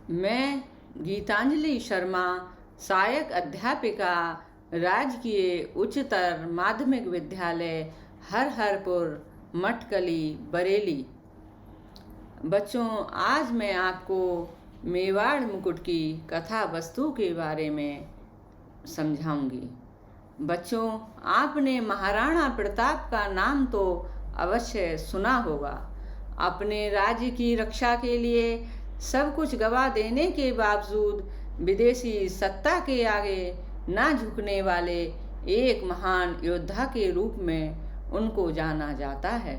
मैं गीतांजलि शर्मा, सहायक अध्यापिका, राजकीय उच्चतर माध्यमिक विद्यालय हरहरपुर, मटकली, बरेली। बच्चों, आज मैं आपको मेवाड़ मुकुट की कथा वस्तु के बारे में समझाऊंगी। बच्चों, आपने महाराणा प्रताप का नाम तो अवश्य सुना होगा। अपने राज्य की रक्षा के लिए सब कुछ गवा देने के बावजूद विदेशी सत्ता के आगे ना झुकने वाले एक महान योद्धा के रूप में उनको जाना जाता है।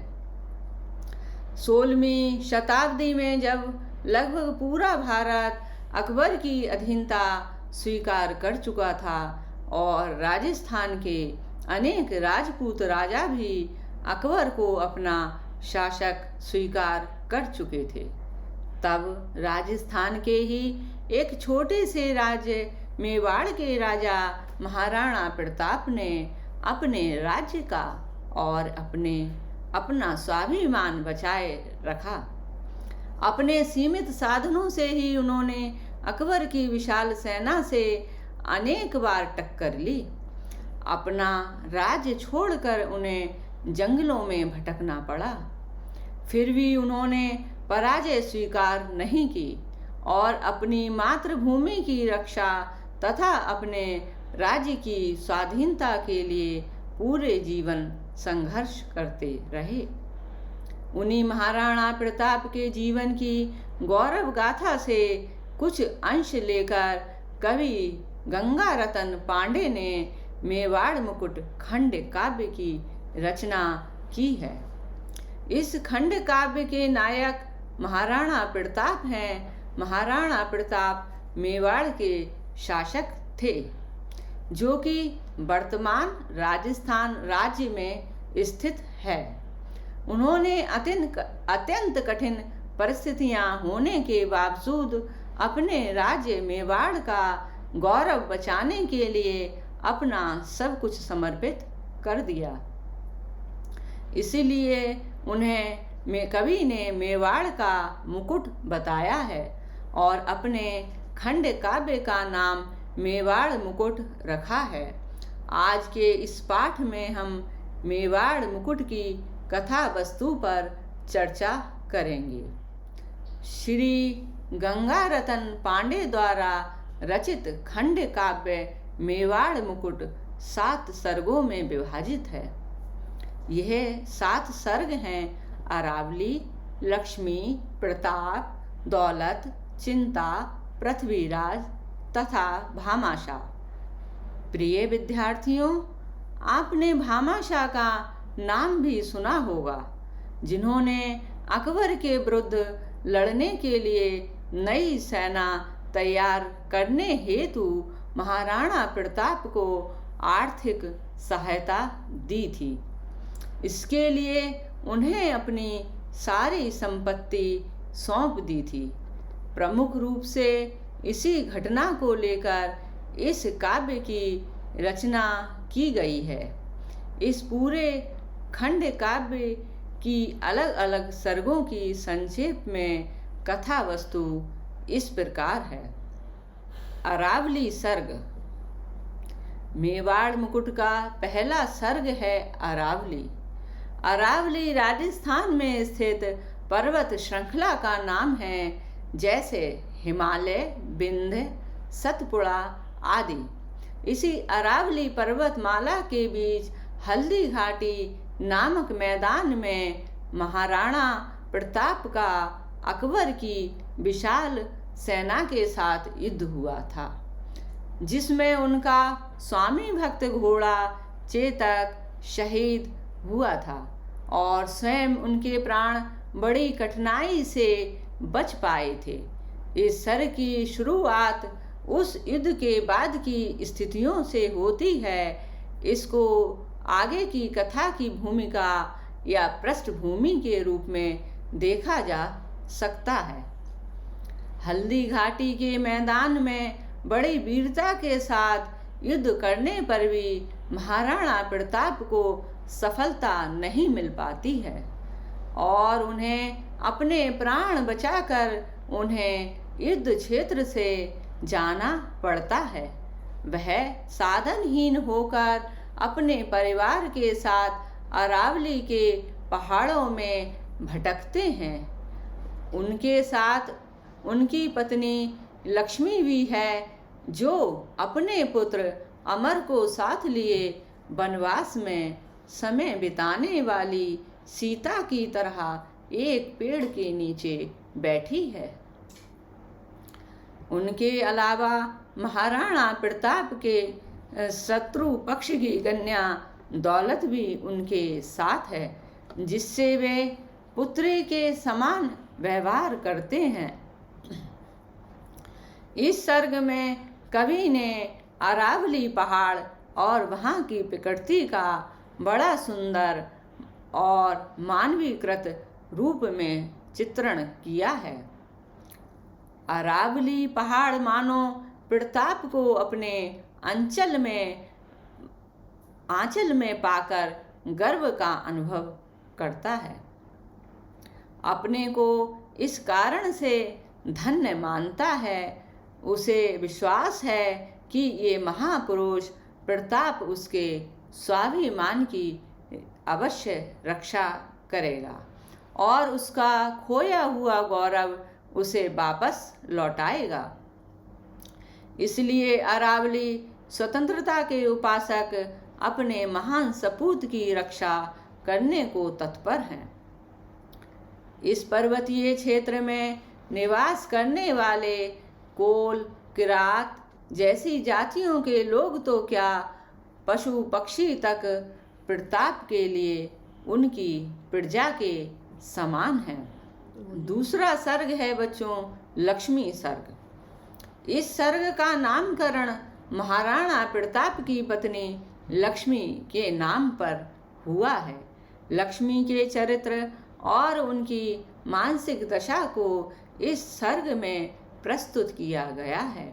16वीं शताब्दी में जब लगभग पूरा भारत अकबर की अधीनता स्वीकार कर चुका था और राजस्थान के अनेक राजपूत राजा भी अकबर को अपना शासक स्वीकार कर चुके थे, तब राजस्थान के ही एक छोटे से राज्य मेवाड़ के राजा महाराणा प्रताप ने अपने राज्य का और अपना स्वाभिमान बचाए रखा। अपने सीमित साधनों से ही उन्होंने अकबर की विशाल सेना से अनेक बार टक्कर ली। अपना राज्य छोड़कर उन्हें जंगलों में भटकना पड़ा, फिर भी उन्होंने पराजय स्वीकार नहीं की और अपनी मातृभूमि की रक्षा तथा अपने राज्य की स्वाधीनता के लिए पूरे जीवन संघर्ष करते रहे। उन्हीं महाराणा प्रताप के जीवन की गौरव गाथा से कुछ अंश लेकर कवि गंगारतन पांडे ने मेवाड़ मुकुट खंड काव्य की रचना की है। इस खंड काव्य के नायक महाराणा प्रताप हैं। महाराणा प्रताप मेवाड़ के शासक थे, जो कि वर्तमान राजस्थान राज्य में स्थित है। उन्होंने अत्यंत कठिन परिस्थितियां होने के बावजूद अपने राज्य मेवाड़ का गौरव बचाने के लिए अपना सब कुछ समर्पित कर दिया। इसीलिए उन्हें कवि ने मेवाड़ का मुकुट बताया है और अपने खंड काव्य का नाम मेवाड़ मुकुट रखा है। आज के इस पाठ में हम मेवाड़ मुकुट की कथा वस्तु पर चर्चा करेंगे। श्री गंगारतन पांडे द्वारा रचित खंड काव्य मेवाड़ मुकुट 7 सर्गों में विभाजित है। यह 7 सर्ग हैं: अरावली, लक्ष्मी, प्रताप, दौलत, चिंता, पृथ्वीराज तथा भामाशाह। प्रिय विद्यार्थियों, आपने भामाशाह का नाम भी सुना होगा, जिन्होंने अकबर के विरुद्ध लड़ने के लिए नई सेना तैयार करने हेतु महाराणा प्रताप को आर्थिक सहायता दी थी। इसके लिए उन्हें अपनी सारी संपत्ति सौंप दी थी। प्रमुख रूप से इसी घटना को लेकर इस काव्य की रचना की गई है। इस पूरे खंड काव्य की अलग अलग सर्गों की संक्षेप में कथा वस्तु इस प्रकार है। अरावली सर्ग। मेवाड़ मुकुट का पहला सर्ग है अरावली। अरावली राजस्थान में स्थित पर्वत श्रृंखला का नाम है, जैसे हिमालय, विंध्य, सतपुड़ा आदि। इसी अरावली पर्वतमाला के बीच हल्दी घाटी नामक मैदान में महाराणा प्रताप का अकबर की विशाल सेना के साथ युद्ध हुआ था, जिसमें उनका स्वामी भक्त घोड़ा चेतक शहीद हुआ था और स्वयं उनके प्राण बड़ी कठिनाई से बच पाए थे। इस सर्ग की शुरुआत उस युद्ध के बाद की स्थितियों से होती है। इसको आगे की कथा की भूमिका या पृष्ठभूमि के रूप में देखा जा सकता है। हल्दी घाटी के मैदान में बड़ी वीरता के साथ युद्ध करने पर भी महाराणा प्रताप को सफलता नहीं मिल पाती है और उन्हें अपने प्राण बचाकर उन्हें युद्ध क्षेत्र से जाना पड़ता है। वह साधनहीन होकर अपने परिवार के साथ अरावली के पहाड़ों में भटकते हैं। उनके साथ उनकी पत्नी लक्ष्मी भी है, जो अपने पुत्र अमर को साथ लिए वनवास में समय बिताने वाली सीता की तरह एक पेड़ के नीचे बैठी है। उनके अलावा महाराणा प्रताप के शत्रु पक्ष की कन्या दौलत भी उनके साथ है, जिससे वे पुत्री के समान व्यवहार करते हैं। इस सर्ग में कवि ने अरावली पहाड़ और वहाँ की प्रकृति का बड़ा सुंदर और मानवीकृत रूप में चित्रण किया है। अरावली पहाड़ मानो प्रताप को अपने आंचल में पाकर गर्व का अनुभव करता है। अपने को इस कारण से धन्य मानता है। उसे विश्वास है कि ये महापुरुष प्रताप उसके स्वाभिमान की अवश्य रक्षा करेगा और उसका खोया हुआ गौरव उसे वापस लौटाएगा। इसलिए अरावली स्वतंत्रता के उपासक अपने महान सपूत की रक्षा करने को तत्पर हैं। इस पर्वतीय क्षेत्र में निवास करने वाले कोल, किरात जैसी जातियों के लोग तो क्या, पशु पक्षी तक प्रताप के लिए उनकी प्रजा के समान हैं। दूसरा सर्ग है बच्चों लक्ष्मी सर्ग। इस सर्ग का नामकरण महाराणा प्रताप की पत्नी लक्ष्मी के नाम पर हुआ है। लक्ष्मी के चरित्र और उनकी मानसिक दशा को इस सर्ग में प्रस्तुत किया गया है।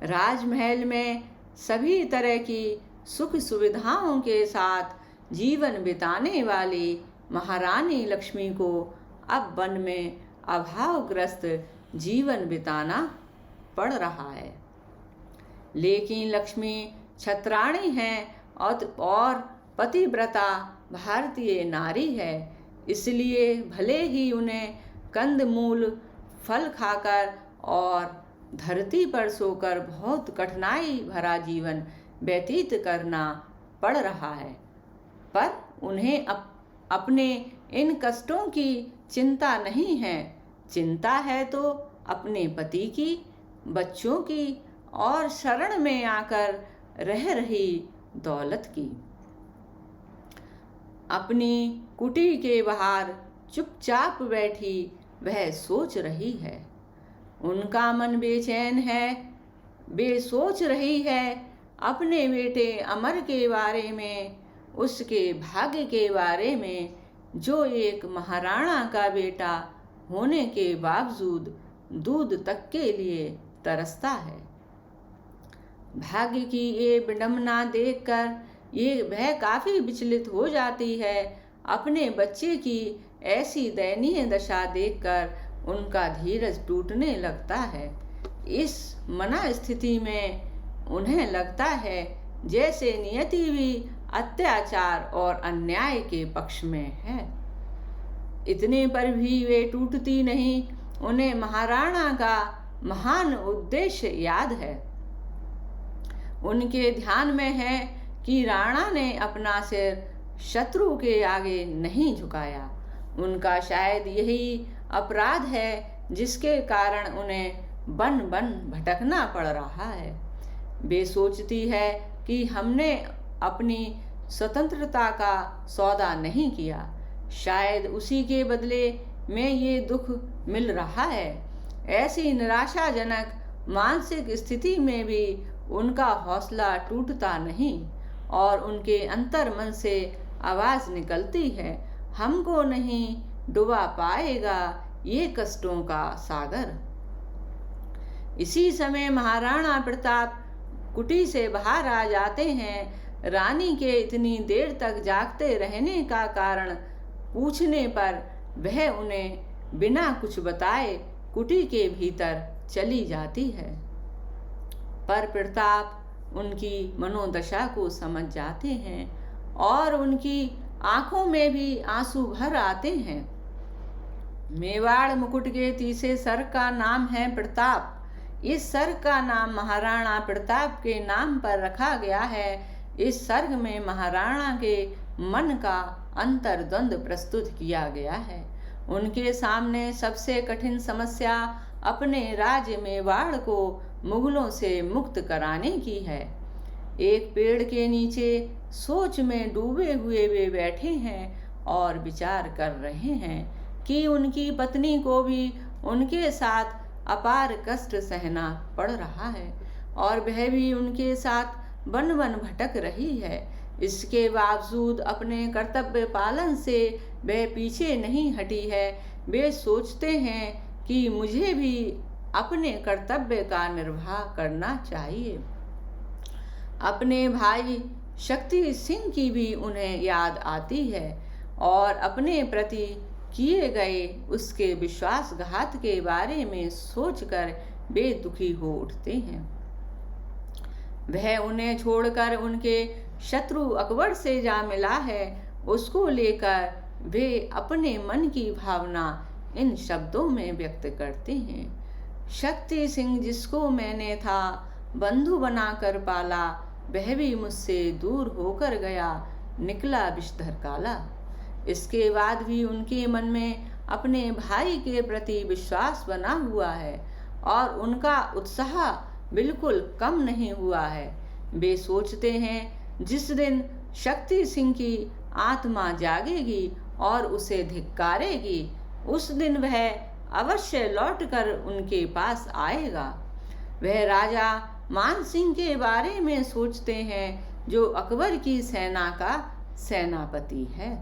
राजमहल में सभी तरह की सुख सुविधाओं के साथ जीवन बिताने वाली महारानी लक्ष्मी को अब वन में अभावग्रस्त जीवन बिताना पड़ रहा है। लेकिन लक्ष्मी छत्राणी है और पतिव्रता भारतीय नारी है, इसलिए भले ही उन्हें कंदमूल फल खाकर और धरती पर सोकर बहुत कठिनाई भरा जीवन व्यतीत करना पड़ रहा है, पर उन्हें अपने इन कष्टों की चिंता नहीं है। चिंता है तो अपने पति की, बच्चों की और शरण में आकर रह रही दौलत की। अपनी कुटी के बाहर चुपचाप बैठी वह सोच रही है। उनका मन बेचैन है। वे सोच रही है अपने बेटे अमर के बारे में, उसके भाग्य के बारे में, जो एक महाराणा का बेटा होने के बावजूद दूध तक के लिए तरसता है। भाग्य की ये विडंबना देखकर वह काफी विचलित हो जाती है। अपने बच्चे की ऐसी दयनीय दशा देखकर उनका धीरज टूटने लगता है। इस मना स्थिति में उन्हें लगता है जैसे नियति भी अत्याचार और अन्याय के पक्ष में है। इतने पर भी वे टूटती नहीं। उन्हें महाराणा का महान उद्देश्य याद है। उनके ध्यान में है कि राणा ने अपना सिर शत्रु के आगे नहीं झुकाया। उनका शायद यही अपराध है जिसके कारण उन्हें वन वन भटकना पड़ रहा है। वे सोचती है कि हमने अपनी स्वतंत्रता का सौदा नहीं किया, शायद उसी के बदले में ये दुख मिल रहा है। ऐसी निराशाजनक मानसिक स्थिति में भी उनका हौसला टूटता नहीं और उनके अंतर्मन से आवाज निकलती है, हमको नहीं डुबा पाएगा ये कष्टों का सागर। इसी समय महाराणा प्रताप कुटी से बाहर आ जाते हैं। रानी के इतनी देर तक जागते रहने का कारण पूछने पर वह उन्हें बिना कुछ बताए कुटी के भीतर चली जाती है। पर प्रताप उनकी मनोदशा को समझ जाते हैं और उनकी आंखों में भी आंसू भर आते हैं। मेवाड़ मुकुट के तीसरे सर्ग का नाम है प्रताप। इस सर्ग का नाम महाराणा प्रताप के नाम पर रखा गया है। इस सर्ग में महाराणा के मन का अंतर्द्वंद प्रस्तुत किया गया है। उनके सामने सबसे कठिन समस्या अपने राज्य मेवाड़ को मुगलों से मुक्त कराने की है। एक पेड़ के नीचे सोच में डूबे हुए वे बैठे हैं और विचार कर रहे हैं कि उनकी पत्नी को भी उनके साथ अपार कष्ट सहना पड़ रहा है और वह भी उनके साथ वन वन भटक रही है। इसके बावजूद अपने कर्तव्य पालन से वह पीछे नहीं हटी है। वे सोचते हैं कि मुझे भी अपने कर्तव्य का निर्वाह करना चाहिए। अपने भाई शक्ति सिंह की भी उन्हें याद आती है और अपने प्रति किए गए उसके विश्वासघात के बारे में सोचकर वे दुखी हो उठते हैं। वह उन्हें छोड़कर उनके शत्रु अकबर से जा मिला है। उसको लेकर वे अपने मन की भावना इन शब्दों में व्यक्त करते हैं। शक्ति सिंह जिसको मैंने था बंधु बनाकर पाला, वह भी मुझसे दूर होकर गया, निकला विषधर काला। इसके बाद भी उनके मन में अपने भाई के प्रति विश्वास बना हुआ है और उनका उत्साह बिल्कुल कम नहीं हुआ है। वे सोचते हैं जिस दिन शक्ति सिंह की आत्मा जागेगी और उसे धिक्कारेगी, उस दिन वह अवश्य लौटकर उनके पास आएगा। वह राजा मान सिंह के बारे में सोचते हैं जो अकबर की सेना का सेनापति है।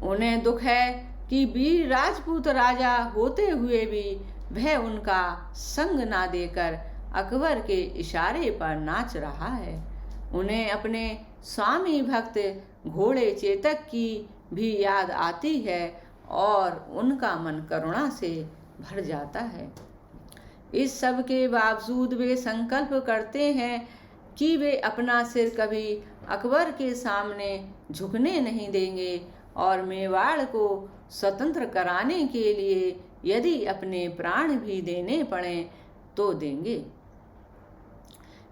उन्हें दुख है कि वीर राजपूत राजा होते हुए भी वह उनका संग ना देकर अकबर के इशारे पर नाच रहा है। उन्हें अपने स्वामी भक्त घोड़े चेतक की भी याद आती है और उनका मन करुणा से भर जाता है। इस सब के बावजूद वे संकल्प करते हैं कि वे अपना सिर कभी अकबर के सामने झुकने नहीं देंगे और मेवाड़ को स्वतंत्र कराने के लिए यदि अपने प्राण भी देने पड़े तो देंगे।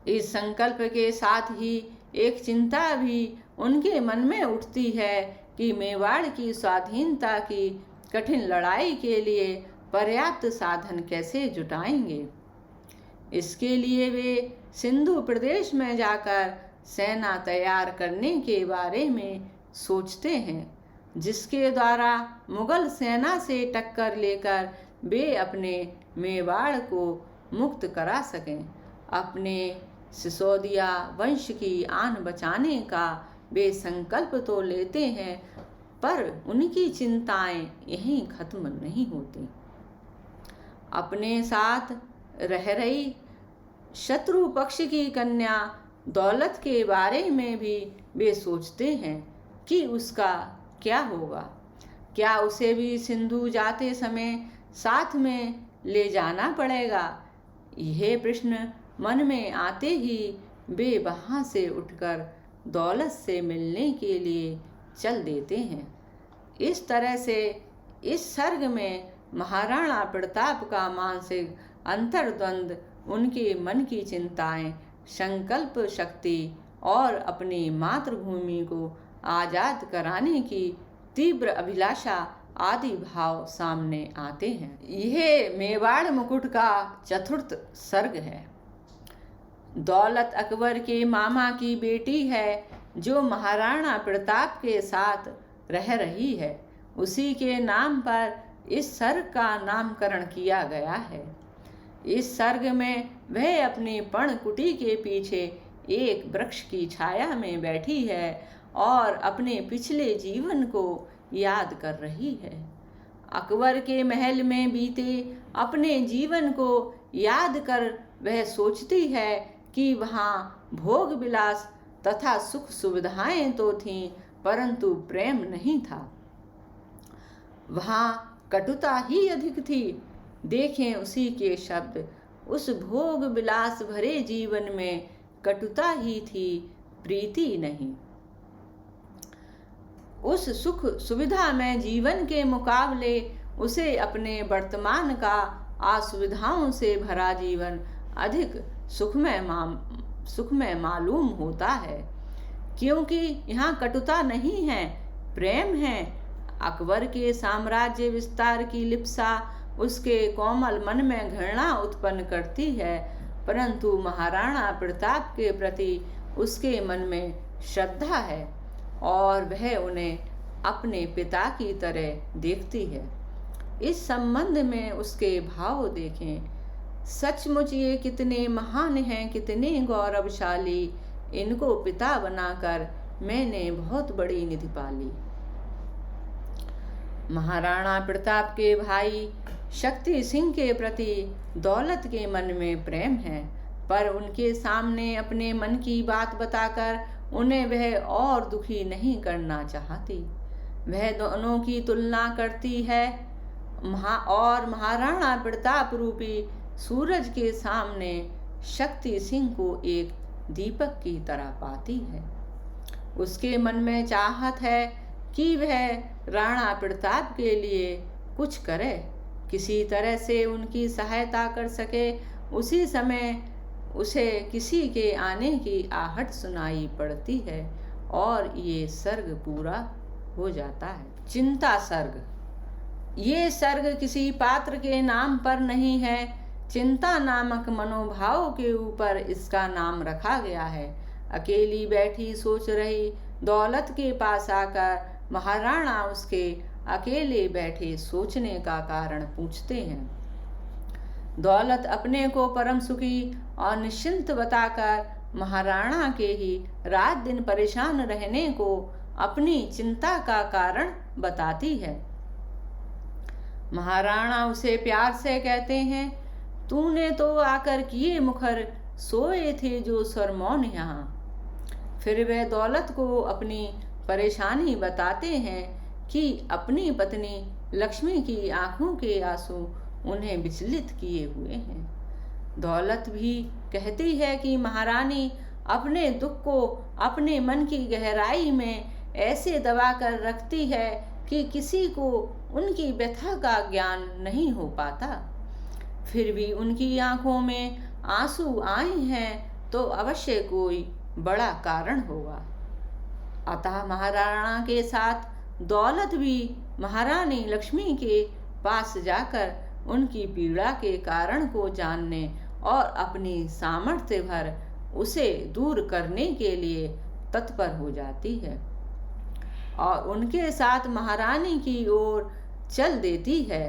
इस संकल्प के साथ ही एक चिंता भी उनके मन में उठती है कि मेवाड़ की स्वाधीनता की कठिन लड़ाई के लिए पर्याप्त साधन कैसे जुटाएंगे। इसके लिए वे सिंधु प्रदेश में जाकर सेना तैयार करने के बारे में सोचते हैं, जिसके द्वारा मुगल सेना से टक्कर लेकर वे अपने मेवाड़ को मुक्त करा सकें। अपने सिसोदिया वंश की आन बचाने का वे संकल्प तो लेते हैं, पर उनकी चिंताएं यहीं खत्म नहीं होती। अपने साथ रह रही शत्रु पक्ष की कन्या दौलत के बारे में भी वे सोचते हैं कि उसका क्या होगा। क्या उसे भी सिंधु जाते समय साथ में ले जाना पड़ेगा। यह प्रश्न मन में आते ही वे वहाँ से उठकर दौलत से मिलने के लिए चल देते हैं। इस तरह से इस सर्ग में महाराणा प्रताप का मानसिक अंतर्द्वंद, उनके मन की चिंताएं, संकल्प शक्ति और अपनी मातृभूमि को आज़ाद कराने की तीव्र अभिलाषा आदि भाव सामने आते हैं। यह मेवाड़ मुकुट का चतुर्थ सर्ग है। दौलत अकबर के मामा की बेटी है जो महाराणा प्रताप के साथ रह रही है। उसी के नाम पर इस सर्ग का नामकरण किया गया है। इस सर्ग में वह अपनी पर्णकुटी के पीछे एक वृक्ष की छाया में बैठी है और अपने पिछले जीवन को याद कर रही है। अकबर के महल में बीते अपने जीवन को याद कर वह सोचती है कि वहाँ भोग विलास तथा सुख सुविधाएं तो थीं, परंतु प्रेम नहीं था। वहाँ कटुता ही अधिक थी। देखें उसी के शब्द। उस भोग विलास भरे जीवन में कटुता ही थी, प्रीति नहीं। उस सुख सुविधा में जीवन के मुकाबले उसे अपने वर्तमान का असुविधाओं से भरा जीवन अधिक सुखमय मालूम होता है, क्योंकि यहाँ कटुता नहीं है, प्रेम है। अकबर के साम्राज्य विस्तार की लिप्सा उसके कोमल मन में घृणा उत्पन्न करती है, परंतु महाराणा प्रताप के प्रति उसके मन में श्रद्धा है और वह उन्हें अपने पिता की तरह देखती है। इस संबंध में उसके भाव देखें। सचमुच ये कितने महान हैं, कितने गौरवशाली। इनको पिता बनाकर मैंने बहुत बड़ी निधि पाली। महाराणा प्रताप के भाई शक्ति सिंह के प्रति दौलत के मन में प्रेम है, पर उनके सामने अपने मन की बात बताकर उन्हें वह और दुखी नहीं करना चाहती। वह दोनों की तुलना करती है और महाराणा प्रताप रूपी सूरज के सामने शक्ति सिंह को एक दीपक की तरह पाती है। उसके मन में चाहत है कि वह राणा प्रताप के लिए कुछ करे, किसी तरह से उनकी सहायता कर सके। उसी समय उसे किसी के आने की आहट सुनाई पड़ती है और ये सर्ग पूरा हो जाता है। चिंता सर्ग। ये सर्ग किसी पात्र के नाम पर नहीं है, चिंता नामक मनोभाव के ऊपर इसका नाम रखा गया है। अकेली बैठी सोच रही दौलत के पास आकर महाराणा उसके अकेले बैठे सोचने का कारण पूछते हैं। दौलत अपने को परम सुखी और निश्चिंत बताकर महाराणा के ही रात दिन परेशान रहने को अपनी चिंता का कारण बताती है। महाराणा उसे प्यार से कहते हैं, तूने तो आकर किए मुखर, सोए थे जो सरमौन यहाँ। फिर वे दौलत को अपनी परेशानी बताते हैं कि अपनी पत्नी लक्ष्मी की आंखों के आंसू उन्हें विचलित किए हुए हैं। दौलत भी कहती है कि महारानी अपने दुख को अपने मन की गहराई में ऐसे दबा कर रखती है कि किसी को उनकी व्यथा का ज्ञान नहीं हो पाता। फिर भी उनकी आंखों में आंसू आए हैं तो अवश्य कोई बड़ा कारण होगा। अतः महाराणा के साथ दौलत भी महारानी लक्ष्मी के पास जाकर उनकी पीड़ा के कारण को जानने और अपनी सामर्थ्य भर उसे दूर करने के लिए तत्पर हो जाती है और उनके साथ महारानी की ओर चल देती है।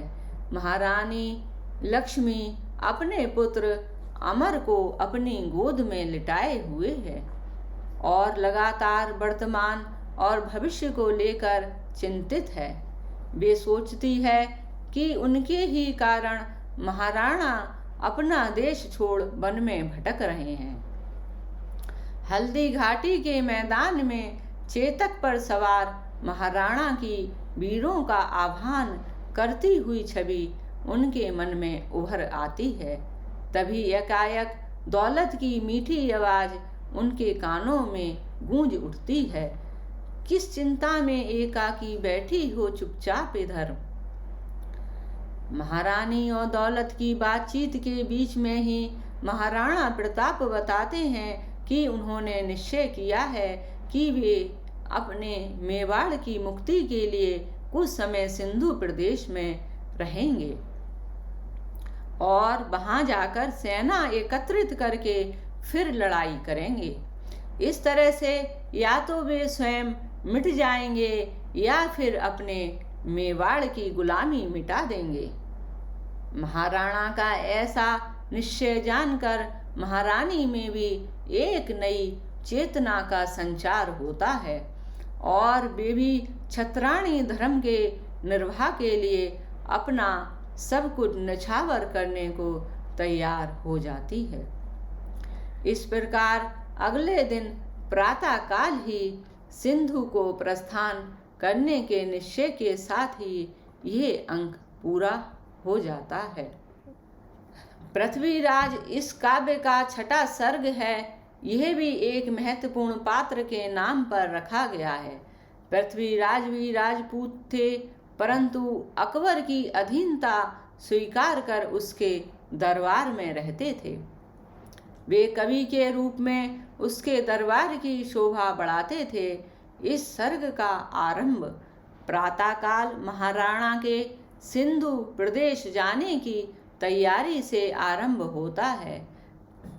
महारानी लक्ष्मी अपने पुत्र अमर को अपनी गोद में लिटाए हुए है और लगातार वर्तमान और भविष्य को लेकर चिंतित है। वे सोचती है कि उनके ही कारण महाराणा अपना देश छोड़ वन में भटक रहे हैं। हल्दी घाटी के मैदान में चेतक पर सवार महाराणा की वीरों का आह्वान करती हुई छवि उनके मन में उभर आती है। तभी एकाएक दौलत की मीठी आवाज उनके कानों में गूंज उठती है, किस चिंता में एकाकी बैठी हो चुपचाप इधर। महारानी और दौलत की बातचीत के बीच में ही महाराणा प्रताप बताते हैं कि उन्होंने निश्चय किया है कि वे अपने मेवाड़ की मुक्ति के लिए कुछ समय सिंधु प्रदेश में रहेंगे और वहां जाकर सेना एकत्रित करके फिर लड़ाई करेंगे। इस तरह से या तो वे स्वयं मिट जाएंगे या फिर अपने मेवाड़ की गुलामी मिटा देंगे। महाराणा का ऐसा निश्चय जानकर महारानी में भी एक नई चेतना का संचार होता है और वे भी छत्राणी धर्म के निर्वाह के लिए अपना सब कुछ न्यौछावर करने को तैयार हो जाती है। इस प्रकार अगले दिन प्रातः काल ही सिंधु को प्रस्थान करने के निश्चय के साथ ही ये अंक पूरा हो जाता है। पृथ्वीराज इस काव्य का छठा सर्ग है। यह भी एक महत्वपूर्ण पात्र के नाम पर रखा गया है। पृथ्वीराज भी राजपूत थे, परंतु अकबर की अधीनता स्वीकार कर उसके दरबार में रहते थे। वे कवि के रूप में उसके दरबार की शोभा बढ़ाते थे। इस सर्ग का आरंभ प्रातःकाल महाराणा के सिंधु प्रदेश जाने की तैयारी से आरंभ होता है।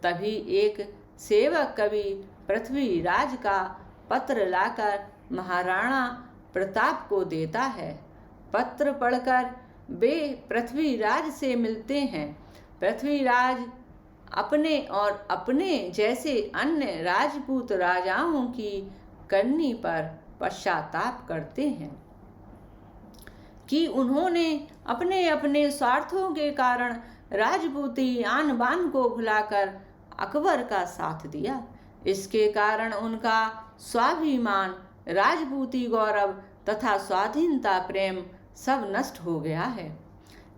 तभी एक सेवक कवि पृथ्वीराज का पत्र लाकर महाराणा प्रताप को देता है। पत्र पढ़कर वे पृथ्वीराज से मिलते हैं। पृथ्वीराज अपने और अपने जैसे अन्य राजपूत राजाओं की करनी पर पश्चाताप करते हैं कि उन्होंने अपने अपने स्वार्थों के कारण राजपूती आन बान को भुलाकर अकबर का साथ दिया। इसके कारण उनका स्वाभिमान, राजपूती गौरव तथा स्वाधीनता प्रेम सब नष्ट हो गया है।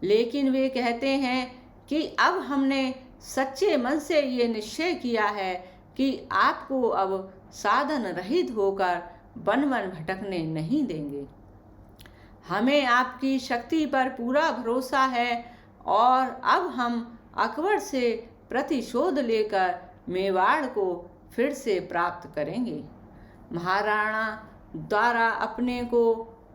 लेकिन वे कहते हैं कि अब हमने सच्चे मन से ये निश्चय किया है कि आपको अब साधन रहित होकर वन वन भटकने नहीं देंगे। हमें आपकी शक्ति पर पूरा भरोसा है और अब हम अकबर से प्रतिशोध लेकर मेवाड़ को फिर से प्राप्त करेंगे। महाराणा द्वारा अपने को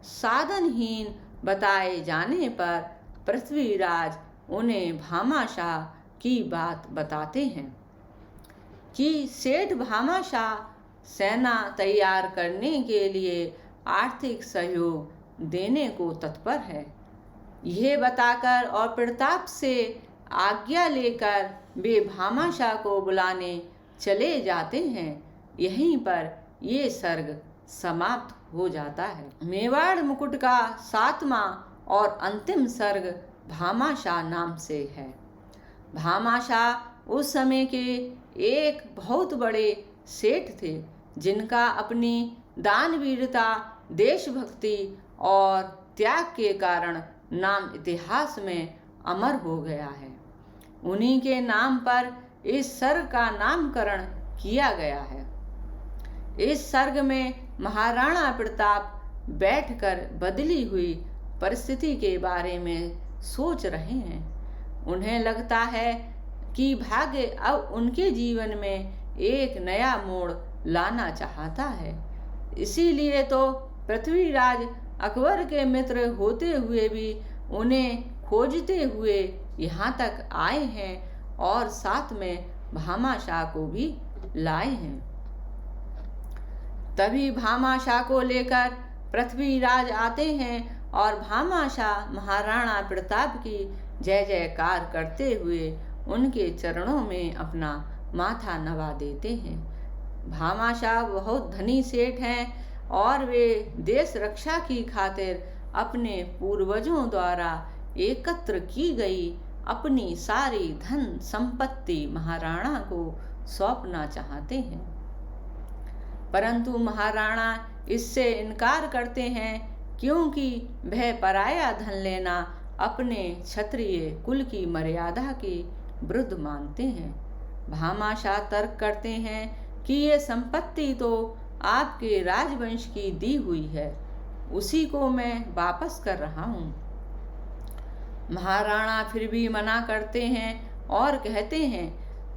साधनहीन बताए जाने पर पृथ्वीराज उन्हें भामाशाह की बात बताते हैं कि सेठ भामाशाह सेना तैयार करने के लिए आर्थिक सहयोग देने को तत्पर है। यह बताकर और प्रताप से आज्ञा लेकर वे भामाशाह को बुलाने चले जाते हैं। यहीं पर ये सर्ग समाप्त हो जाता है। मेवाड़ मुकुट का 7वां और अंतिम सर्ग भामाशाह नाम से है। भामाशाह उस समय के एक बहुत बड़े सेठ थे, जिनका अपनी दानवीरता, देशभक्ति और त्याग के कारण नाम इतिहास में अमर हो गया है। उन्हीं के नाम पर इस सर्ग का नामकरण किया गया है। इस सर्ग में महाराणा प्रताप बैठकर बदली हुई परिस्थिति के बारे में सोच रहे हैं। उन्हें लगता है कि भाग्य अब उनके जीवन में एक नया मोड़ लाना चाहता है। इसीलिए तो पृथ्वीराज अकबर के मित्र होते हुए भी उन्हें खोजते हुए यहाँ तक आए हैं और साथ में भामाशाह को भी लाए हैं। तभी भामाशाह को लेकर पृथ्वीराज आते हैं और भामाशाह महाराणा प्रताप की जय जयकार करते हुए उनके चरणों में अपना माथा नवा देते हैं। भामाशाह बहुत धनी सेठ हैं और वे देश रक्षा की खातिर अपने पूर्वजों द्वारा एकत्र की गई अपनी सारी धन संपत्ति महाराणा को सौंपना चाहते हैं, परंतु महाराणा इससे इनकार करते हैं क्योंकि वह पराया धन लेना अपने क्षत्रिय कुल की मर्यादा के विरुद्ध मानते हैं। भामाशाह तर्क करते हैं कि ये संपत्ति तो आपके राजवंश की दी हुई है, उसी को मैं वापस कर रहा हूँ। महाराणा फिर भी मना करते हैं और कहते हैं,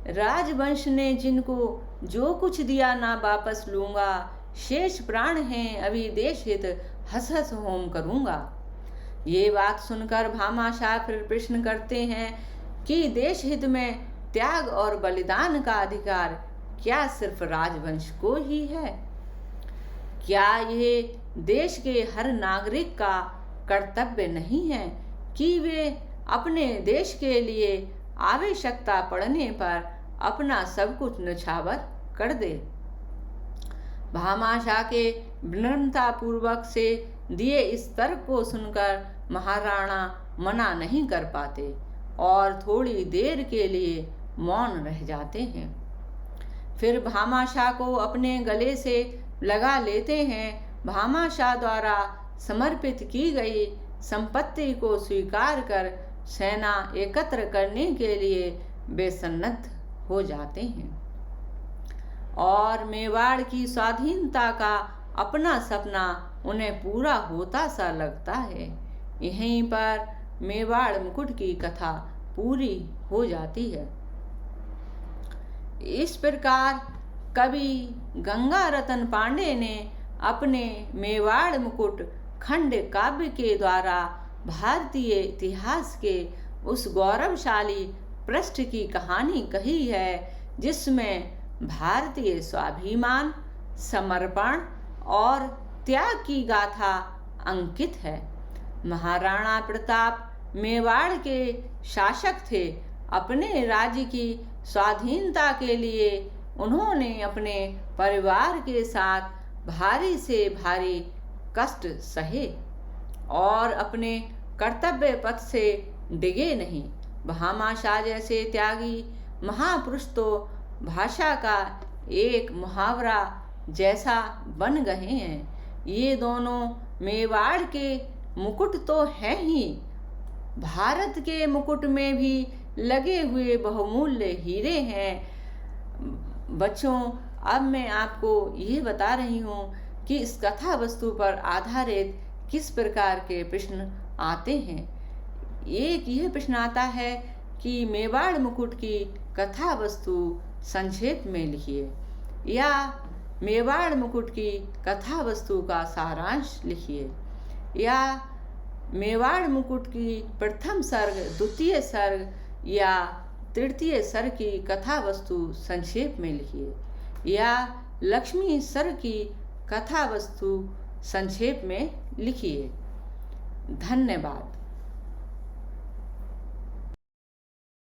राजवंश ने जिनको जो कुछ दिया ना वापस लूंगा, शेष प्राण हैं अभी देश हित हस हस होम करूंगा। ये बात सुनकर भामाशाह फिर प्रश्न करते हैं कि देश हित में त्याग और बलिदान का अधिकार क्या सिर्फ राजवंश को ही है? क्या ये देश के हर नागरिक का कर्तव्य नहीं है कि वे अपने देश के लिए आवश्यकता पड़ने पर अपना सब कुछ न्यौछावर कर दे? भामाशाह के विनम्रता पूर्वक से दिए इस तर्क को सुनकर महाराणा मना नहीं कर पाते और थोड़ी देर के लिए मौन रह जाते हैं। फिर भामाशाह को अपने गले से लगा लेते हैं। भामाशाह द्वारा समर्पित की गई संपत्ति को स्वीकार कर सेना एकत्र करने के लिए बेसन्नद्ध हो जाते हैं और मेवाड़ की स्वाधीनता का अपना सपना उन्हें पूरा होता सा लगता है। यहीं पर मेवाड़ मुकुट की कथा पूरी हो जाती है। इस प्रकार कवि गंगा रतन पांडे ने अपने मेवाड़ मुकुट खंड काव्य के द्वारा भारतीय इतिहास के उस गौरवशाली पृष्ठ की कहानी कही है जिसमें भारतीय स्वाभिमान, समर्पण और त्याग की गाथा अंकित है। महाराणा प्रताप मेवाड़ के शासक थे। अपने राज्य की स्वाधीनता के लिए उन्होंने अपने परिवार के साथ भारी से भारी कष्ट सहे और अपने कर्तव्य पथ से डिगे नहीं। भामाशाह जैसे त्यागी महापुरुष तो भाषा का एक मुहावरा जैसा बन गए हैं। ये दोनों मेवाड़ के मुकुट तो हैं ही, भारत के मुकुट में भी लगे हुए बहुमूल्य हीरे हैं। बच्चों, अब मैं आपको ये बता रही हूँ कि इस कथा वस्तु पर आधारित किस प्रकार के प्रश्न आते हैं। एक यह प्रश्न आता है कि मेवाड़ मुकुट की कथा वस्तु संक्षेप में लिखिए, या मेवाड़ मुकुट की कथा वस्तु का सारांश लिखिए, या मेवाड़ मुकुट की प्रथम सर्ग, द्वितीय सर्ग या तृतीय सर्ग की कथा वस्तु संक्षेप में लिखिए, या लक्ष्मी सर्ग की कथा वस्तु संक्षेप में लिखिए। धन्यवाद।